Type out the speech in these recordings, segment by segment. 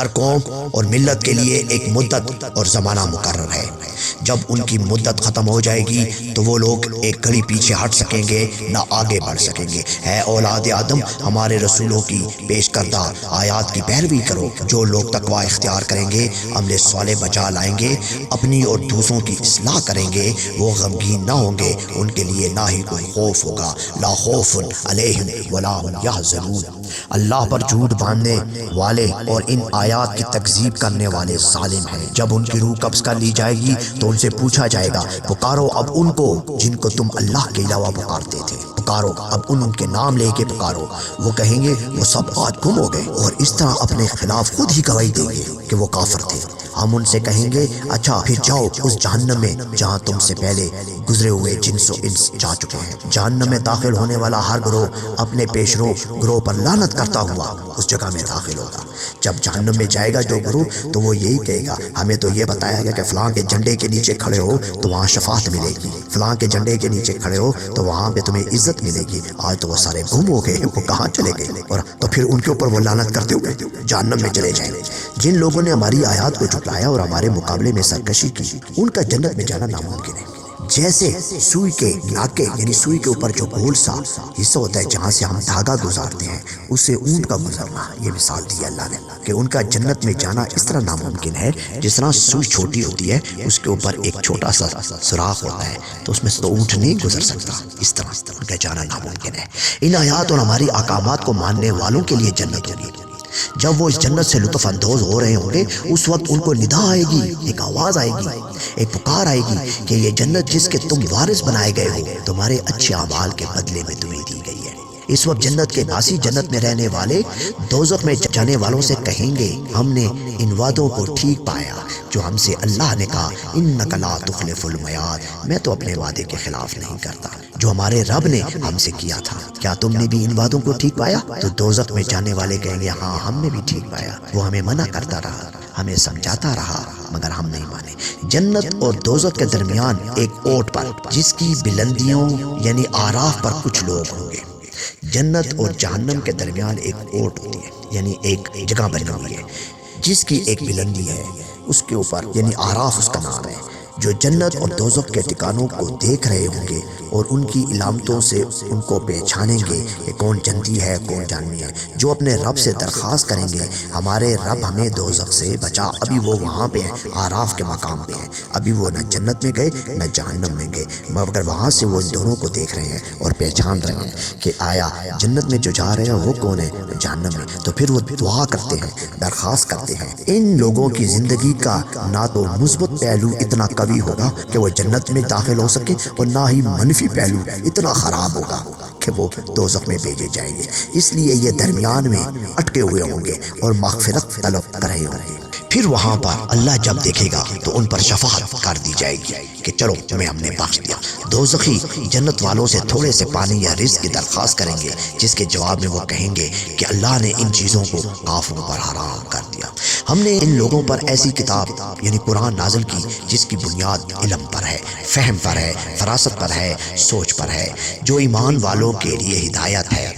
ہر قوم اور ملت کے لیے ایک مدت اور زمانہ مقرر ہے۔ جب ان کی مدت ختم ہو جائے گی تو وہ لوگ ایک گھڑی پیچھے ہٹ سکیں گے نہ آگے بڑھ سکیں گے۔ اے اولاد آدم، ہمارے رسولوں کی پیش کردہ آیات کی پیروی کرو۔ جو لوگ تقوی اختیار کریں گے، عمل صالح بجا لائیں گے، اپنی اور دوسروں کی اصلاح کریں گے، وہ غمگین نہ ہوں گے، ان کے لیے نہ ہی کوئی خوف ہوگا۔ لا خوف علیہم ولا هم یحزنون۔ اللہ پر جھوٹ باندھنے والے اور ان آیات کی تکذیب کرنے والے ظالم ہیں۔ جب ان کی روح قبض کر لی جائے گی تو ان سے پوچھا جائے گا، پکارو اب ان کو جن کو تم اللہ کے علاوہ پکارتے تھے، پکارو اب ان کے نام لے کے پکارو۔ وہ کہیں گے وہ سب آج گم ہو گئے، اور اس طرح اپنے خلاف خود ہی گواہی دیں گے کہ وہ کافر تھے۔ ہم ان سے کہیں گے، اچھا پھر جاؤ اس جہنم میں جہاں تم سے پہلے گزرے ہوئے جنس و انس جا چکے ہیں۔ جہنم میں داخل ہونے والا ہر گروہ اپنے پیشرو گروہ پر لعنت کرتا ہوا اس جگہ میں داخل ہوگا۔ جب جہنم میں جائے گا جو گروہ تو وہ یہی کہے گا، ہمیں تو یہ بتایا گیا کہ فلاں کے جھنڈے کے نیچے کھڑے ہو تو وہاں شفاعت ملے گی، فلاں کے جھنڈے کے نیچے کھڑے ہو تو وہاں پہ تمہیں عزت ملے گی۔ آج تو وہ سارے گم ہو گئے، وہ کہاں چلے گئے؟ اور تو پھر ان کے اوپر وہ لعنت کرتے ہوئے جہنم میں چلے جائیں۔ جن لوگوں نے ہماری آیات کو جھٹلایا اور ہمارے مقابلے میں سرکشی کی، ان کا جنت میں جانا ناممکن ہے۔ جیسے سوئی کے ناکے یعنی سوئی کے اوپر جو گول سا حصہ ہوتا ہے جہاں سے ہم دھاگا گزارتے ہیں، اس سے اونٹ کا گزرنا، یہ مثال دی اللہ نے کہ ان کا جنت میں جانا اس طرح ناممکن ہے جس طرح سوئی چھوٹی ہوتی ہے، اس کے اوپر ایک چھوٹا سا سوراخ ہوتا ہے تو اس میں سے تو اونٹ نہیں گزر سکتا، اس طرح ان کا جانا ناممکن ہے۔ ان آیات اور ہماری احکامات کو ماننے والوں کے لیے جنت ہوگی۔ جب وہ اس جنت سے لطف اندوز ہو رہے ہوں گے، اس وقت ان کو ندا آئے گی، ایک آواز آئے گی، ایک پکار آئے گی کہ یہ جنت جس کے تم وارث بنائے گئے ہو، تمہارے اچھے اعمال کے بدلے میں تمہیں دی گئی ہے۔ اس وقت جنت کے باسی جنت میں رہنے والے دوزخ میں جانے والوں سے کہیں گے، ہم نے ان وعدوں کو ٹھیک پایا جو ہم سے اللہ نے کہا، انک لا تخلف المیعاد، میں تو اپنے وعدے کے خلاف نہیں کرتا جو ہمارے رب نے ہم سے کیا تھا۔ کیا تم نے بھی ان وعدوں کو ٹھیک پایا؟ تو دوزخ میں جانے والے کہیں گے، ہاں ہم نے بھی ٹھیک پایا، وہ ہمیں منع کرتا رہا، ہمیں سمجھاتا رہا، مگر ہم نہیں مانے۔ جنت اور دوزخ کے درمیان ایک اوٹ پر جس کی بلندیوں یعنی آراف پر کچھ لوگ ہوں گے۔ جنت اور جہنم کے درمیان ایک اوٹ ہوتی ہے یعنی ایک جگہ بنی ہوئی ہے جس کی ایک بلندی ہے، اس کے اوپر یعنی آراف اس کا نام ہے۔ جو جنت اور دوزخ کے ٹھکانوں کو دیکھ رہے ہوں گے اور ان کی علامتوں سے ان کو پہچانیں گے کہ کون جنتی ہے کون جہنمی ہے، جو اپنے رب سے درخواست کریں گے، ہمارے رب ہمیں دوزخ سے بچا۔ ابھی وہ وہاں پہ ہیں، آراف کے مقام پہ ہیں، ابھی وہ نہ جنت میں گئے نہ جہنم میں گئے، مگر وہاں سے وہ ان دونوں کو دیکھ رہے ہیں اور پہچان رہے ہیں کہ آیا جنت میں جو جا رہے ہیں وہ کون ہے، جہنم میں۔ تو پھر وہ دعا کرتے ہیں، درخواست کرتے ہیں۔ ان لوگوں کی زندگی کا نہ تو مثبت پہلو اتنا قوی ہوگا کہ وہ جنت میں داخل ہو سکے، اور نہ ہی منفی پہلو اتنا خراب ہوگا کہ وہ دوزخ میں بھیجے جائیں گے۔ اس لیے یہ درمیان میں اٹکے ہوئے ہوں گے اور مغفرت طلب کر رہے ہوں گے۔ پھر وہاں پر اللہ جب دیکھے گا تو ان پر شفاعت کر دی جائے گی کہ چلو تمہیں ہم نے بخش دیا۔ دوزخی جنت والوں سے تھوڑے سے پانی یا رزق کی درخواست کریں گے، جس کے جواب میں وہ کہیں گے کہ اللہ نے ان چیزوں کو کافروں پر حرام کر دیا۔ ہم نے ان لوگوں پر ایسی کتاب یعنی قرآن نازل کی جس کی بنیاد علم پر ہے، فہم پر ہے، فراست پر ہے، سوچ پر ہے، جو ایمان والوں کے لیے ہدایت ہے۔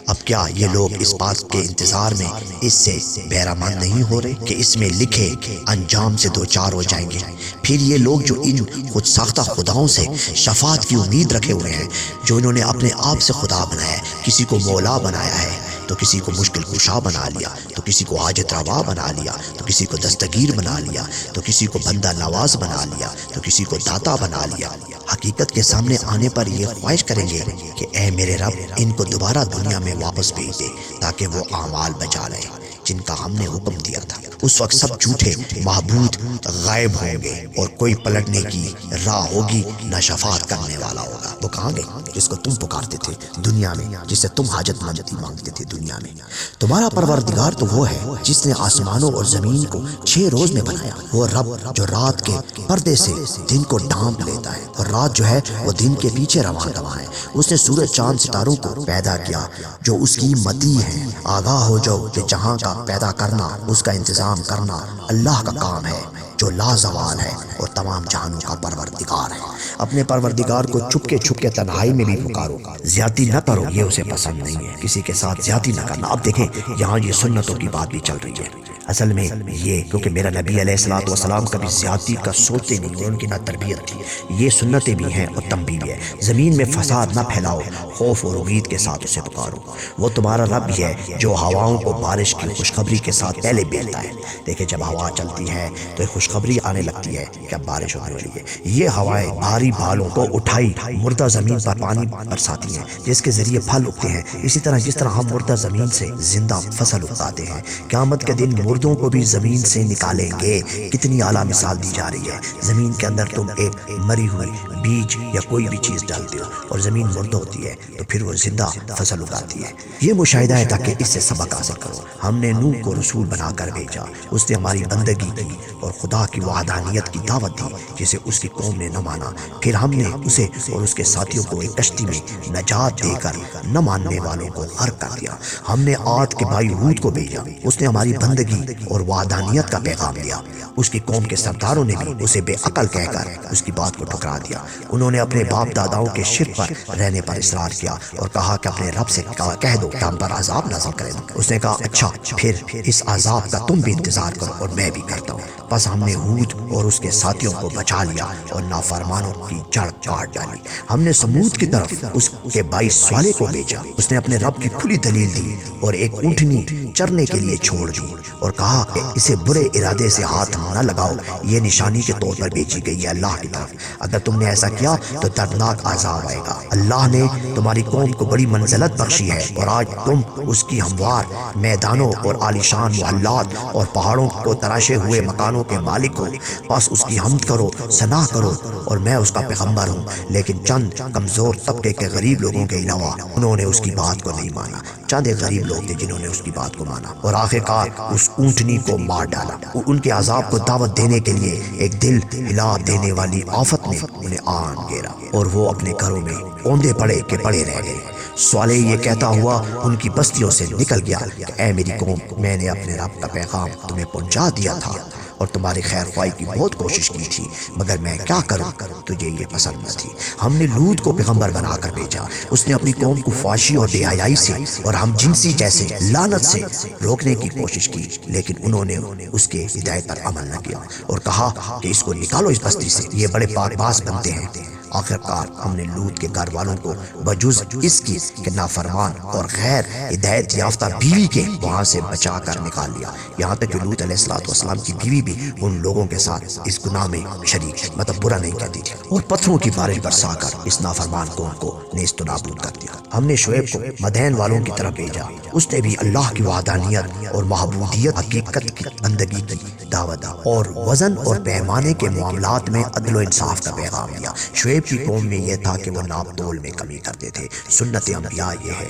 اب کیا یہ لوگ اس بات کے انتظار میں اس سے بہرامند نہیں ہو رہے کہ اس میں لکھے انجام سے دوچار ہو جائیں گے؟ پھر یہ لوگ جو ان خود ساختہ خداؤں سے شفاعت کی امید رکھے ہوئے ہیں، جو انہوں نے اپنے آپ سے خدا بنایا ہے، کسی کو مولا بنایا ہے تو کسی کو مشکل کشا بنا لیا، تو کسی کو حاجت روا بنا لیا، تو کسی کو دستگیر بنا لیا، تو کسی کو بندہ نواز بنا لیا، تو کسی کو داتا بنا لیا۔ حقیقت کے سامنے آنے پر یہ خواہش کریں گے کہ اے میرے رب، ان کو دوبارہ دنیا میں واپس بھیج دے تاکہ وہ اعمال بچا لیں جن کا ہم نے حکم دیا تھا۔ اس وقت سب جھوٹے معبود غائب ہوں گے اور کوئی پلٹنے کی راہ ہوگی نہ شفاعت کرنے والا ہوگا۔ وہ کہاں گئے جس کو تم پکارتے تھے دنیا میں، جس سے تم حاجت مندی مانگتے تھے دنیا میں؟ تمہارا پروردگار تو وہ ہے جس نے آسمانوں اور زمین کو 6 روز میں بنایا۔ وہ رب جو رات کے پردے سے دن کو ڈھانپ لیتا ہے اور رات جو ہے وہ دن کے پیچھے رواں رواں ہے۔ اس نے سورج چاند ستاروں کو پیدا کیا جو اس کی متی ہے۔ آگاہ ہو جاؤ کہ جہاں کا پیدا کرنا، اس کا انتظام کرنا اللہ کا کام ہے جو لازوال ہے اور تمام جہانوں کا پروردگار ہے۔ اپنے پروردگار کو چھپ کے تنہائی میں بھی پکارو، زیادتی نہ کرو، یہ اسے پسند نہیں ہے۔ کسی کے ساتھ زیادتی نہ کرنا۔ اب دیکھیں یہاں یہ سنتوں کی بات بھی چل رہی ہے۔ اصل میں یہ کیونکہ میرا نبی علیہ الصلوۃ والسلام کبھی زیادتی کا سوچتے نہیں اور ان کی نہ تربیت تھی، یہ سنتیں بھی ہیں اور تنبیہ بھی ہے۔ زمین میں فساد نہ پھیلاؤ، خوف اور امید کے ساتھ اسے پکارو، وہ تمہارا رب بھی ہے جو ہواؤں کو بارش کی خوشخبری کے ساتھ پہلے بھیجتا ہے۔ دیکھیں جب ہوا چلتی ہے تو ایک خوشخبری آنے لگتی ہے کہ اب بارش ہونے والی ہے۔ یہ ہوائیں بھاری بالوں کو اٹھائی مردہ زمین پر پانی برساتی ہیں جس کے ذریعے پھل اگتے ہیں۔ اسی طرح جس طرح ہم مردہ زمین سے زندہ فصل اگاتے ہیں، قیامت کے دن مردوں کو بھی زمین سے نکالیں گے۔ کتنی اعلیٰ مثال دی جا رہی ہے۔ زمین کے اندر تم ایک مری ہوئی بیج یا کوئی بھی چیز ڈالتے ہو اور زمین مردہ ہوتی ہے تو پھر وہ زندہ فصل اگاتی ہے۔ یہ مشاہدہ ہے تاکہ اس سے سبق حاصل کرو۔ ہم نے نوح کو رسول بنا کر بھیجا، اس نے ہماری بندگی کی اور خدا کی وحدانیت کی دعوت دی جسے اس کی قوم نے نہ مانا۔ پھر ہم نے اسے اور اس کے ساتھیوں کو ایک کشتی میں نجات دے کر نہ ماننے والوں کو غرق کر دیا۔ ہم نے عاد کے بھائی ہود کو بھیجا، اس نے ہماری بندگی اور وحدانیت کا پیغام دیا۔ اس کی قوم کے سرداروں نے بھی اسے بے عقل کہہ کر اس کی بات کو ٹھکرا دیا۔ انہوں نے اپنے باپ داداؤں کے شرک پر رہنے پر اصرار کیا اور کہا کہ اپنے رب سے کہہ دو کہ ہم پر عذاب نازل کرے۔ اس نے کہا اچھا پھر اس عذاب کا تم بھی انتظار کرو اور میں بھی کرتا ہوں۔ بس ہم نے ہود اور اس کے ساتھیوں کو بچا لیا اور نافرمانوں کی جڑ کاٹ ڈالی۔ ہم نے سمود کی طرف اس کے بھائی صالح کو بھیجا، اس نے اپنے رب کی کھلی دلیل دی اور ایک اونٹنی چرنے کے لیے چھوڑ دی اور کہا کہ اسے برے ارادے سے ہاتھ نہ لگاؤ، یہ نشانی کے طور پر بیچی گئی ہے اللہ کی طرف۔ اگر تم نے ایسا کیا تو دردناک عذاب آئے گا۔ اللہ نے تمہاری قوم کو بڑی منزلت بخشی ہے اور آج تم اس کی ہموار میدانوں اور عالیشان محلات اور پہاڑوں کو تراشے ہوئے مکانوں کے مالک ہو۔ بس اس کی حمد کرو، ثنا کرو، اور میں اس کا پیغمبر ہوں۔ لیکن چند کمزور طبقے کے غریب لوگوں کے علاوہ انہوں نے اس کی بات کو نہیں مانا۔ چند ایک غریب لوگ تھے جنہوں نے اس کی بات کو مانا اور آخرکار اس اونٹنی کو مار ڈالا۔ ان کے عذاب کو دعوت دینے کے لیے ایک دل ہلا دینے والی آفت نے انہیں آن گھیرا اور وہ اپنے گھروں میں اوندے پڑے کے پڑے رہ گئے۔ صالح یہ کہتا ہوا ان کی بستیوں سے نکل گیا کہ اے میری قوم، میں نے اپنے رب کا پیغام تمہیں پہنچا دیا تھا اور تمہاری خیر خواہی کی بہت کوشش کی تھی، مگر میں کیا کروں، تجھے یہ پسند نہ تھی۔ ہم نے لوط کو پیغمبر بنا کر بھیجا، اس نے اپنی قوم کو فحاشی اور بے حیائی سے اور ہم جنسی جیسے لعنت سے روکنے کی کوشش کی، لیکن انہوں نے اس کے ہدایت پر عمل نہ کیا اور کہا کہ اس کو نکالو اس بستی سے، یہ بڑے پاک باز بنتے ہیں۔ آخرکار ہم نے لوط کے گھر والوں کو بجز اس کی کہ نافرمان اور غیر ہدایت یافتہ بیوی کے وہاں سے بچا کر نکال لیا، یہاں تک کہ لوط علیہ السلام کی بیوی بھی ان لوگوں کے ساتھ اس گناہ میں شریک ہے، مطلب برا نہیں کہتی تھی، اور پتھروں کی بارش برسا کر اس نافرمان قوم کو نیست و نابود کر دیا۔ ہم نے شعیب کو مدین والوں کی طرف بھیجا، اس نے بھی اللہ کی وحدانیت اور معبودیت حقیقت کی بندگی کی دعوت دی اور وزن اور پیمانے کے معاملات میں عدل و انصاف کا پیغام دیا۔ شعیب کی قوم میں یہ تھا کہ وہ ناپ تول میں کمی کرتے تھے۔ سنت انبیاء یہ ہے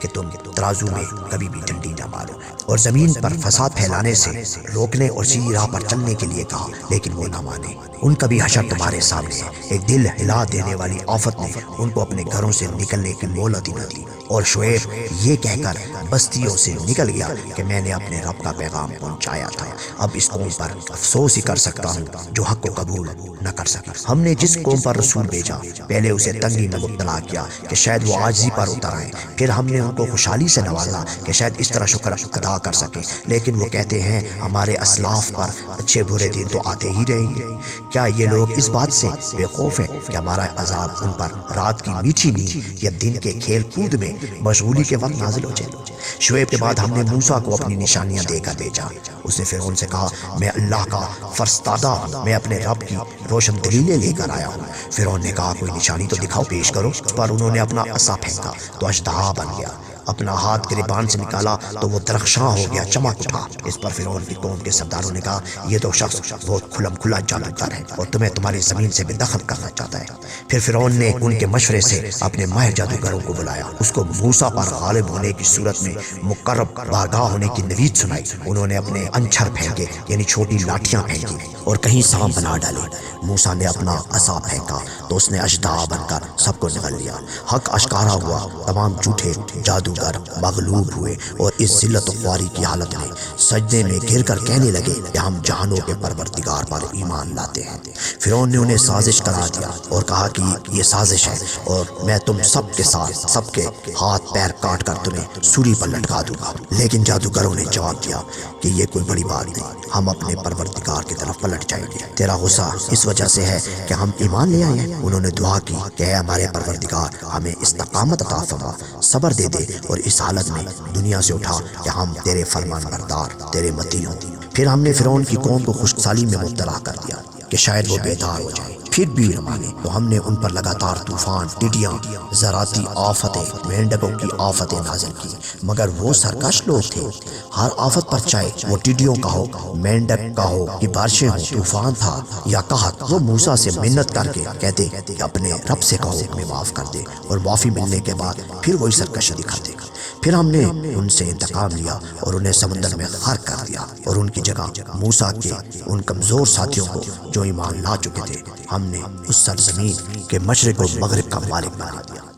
کہ تم ترازو میں کبھی بھی ڈنڈی نہ مارو، اور زمین پر فساد پھیلانے سے روکنے اور سیدھی راہ پر چلنے کے لیے کہا، لیکن وہ نہ مانے۔ ان کا بھی حشر تمہارے سامنے ہے، ایک دل ہلا دینے والی آفت نے ان کو اپنے گھروں سے نکلنے کی مہلت ہی نہ دی، اور شعیب یہ کہہ کر بستیوں سے نکل گیا کہ میں نے اپنے رب کا پیغام پہنچایا تھا۔ اب اس قوم پر افسوس ہی کر سکتا ہوں جو حق کو قبول نہ کر سکی۔ ہم نے جس قوم پر رسول بھیجا پہلے اسے تنگی میں مبتلا کیا کہ شاید وہ عاجزی پر اتر آئیں، پھر ہم نے ان کو خوشحالی سے نوازا کہ شاید اس طرح شکر ادا کر سکیں، لیکن وہ کہتے ہیں ہمارے اسلاف پر اچھے برے دن تو آتے ہی رہیں گے۔ کیا یہ لوگ اس بات سے بے خوف ہیں کہ ہمارا عذاب ان پر رات کی میٹھی نیند یا دن کے کھیل کود میں مشغولی کے وقت نازل ہو جائے؟ شعیب کے بعد ہم نے موسیٰ کو اپنی نشانیاں دے کر بھیجا۔ اس نے فرعون سے کہا میں اللہ کا فرستادہ ہوں، میں اپنے رب کی روشن دلیلیں لے کر آیا ہوں۔ فرعون نے کہا کوئی نشانی تو دکھاؤ، پیش کرو۔ اس پر انہوں نے اپنا عصا پھینکا تو اژدہا بن گیا، اپنا ہاتھ گریبان سے نکالا تو وہ درخشاں ہو گیا، چمک اٹھا۔ اس پر فرعون کی قوم کے سرداروں نے کہا یہ تو شخص بہت کھلم کھلا جادوگر ہے اور تمہیں تمہاری زمین سے بے دخل کرنا چاہتا ہے۔ پھر فرعون نے ان کے مشورے سے اپنے ماہر جادوگروں کو بلایا، اس کو موسیٰ پر غالب ہونے کی صورت میں مقرب بارگاہ ہونے کی نوید سنائی۔ انہوں نے اپنے انچھر پھینکے، یعنی چھوٹی لاٹھیاں پھینکی اور کہیں سانپ بنا ڈالے۔ موسیٰ نے اپنا عصا پھینکا تو اس نے اژدہا بن کر سب کو نگل لیا۔ حق اشکارا ہوا، تمام جھوٹے جادو جادوگر مغلوب ہوئے اور اس ذلت و خواری کی حالت میں سجدے میں گر کر کہنے لگے کہ ہم جہانوں کے پروردگار پر ایمان لاتے ہیں۔ فرعون نے انہیں سازش قرار دیا اور کہا کہ یہ سازش ہے اور میں تم سب کے ساتھ سب کے ہاتھ پیر کاٹ کر تمہیں سولی پر لٹکا دوں گا۔ لیکن جادوگروں نے جواب دیا کہ یہ کوئی بڑی بات نہیں، ہم اپنے پروردگار کی طرف پلٹ جائیں گے۔ تیرا غصہ اس وجہ سے ہے کہ ہم ایمان لے آئے ہیں۔ انہوں نے دعا کی کہ اے ہمارے پروردگار ہمیں استقامت عطا فرما، صبر دے دے اور اس حالت میں دنیا سے اٹھا کہ ہم تیرے فرمان بردار، تیرے مطیع ہوں۔ پھر ہم نے فرعون کی قوم کو خشک میں مبتلا کر دیا کہ شاید وہ بیدار ہو جائے۔ پھر بھی نہ مانے تو ہم نے ان پر لگاتار طوفان، ٹڈیاں، زراعتی آفتیں، مینڈکوں کی آفتیں نازل کی، مگر وہ سرکش لوگ تھے۔ ہر آفت پر چاہے وہ ٹڈیوں کا ہو، مینڈک کا ہو کہ بارشیں ہوں، طوفان تھا یا قحط، وہ موسیٰ سے منت کر کے کہتے کہ اپنے رب سے کہو ہمیں معاف کر دے، اور معافی ملنے کے بعد پھر وہی سرکشی دکھاتے۔ پھر ہم نے ان سے انتقام لیا اور انہیں سمندر میں غرق کر دیا، اور ان کی جگہ موسیٰ کے ان کمزور ساتھیوں کو جو ایمان لا چکے تھے ہم نے اس سرزمین کے مشرق و مغرب کا مالک بنا دیا۔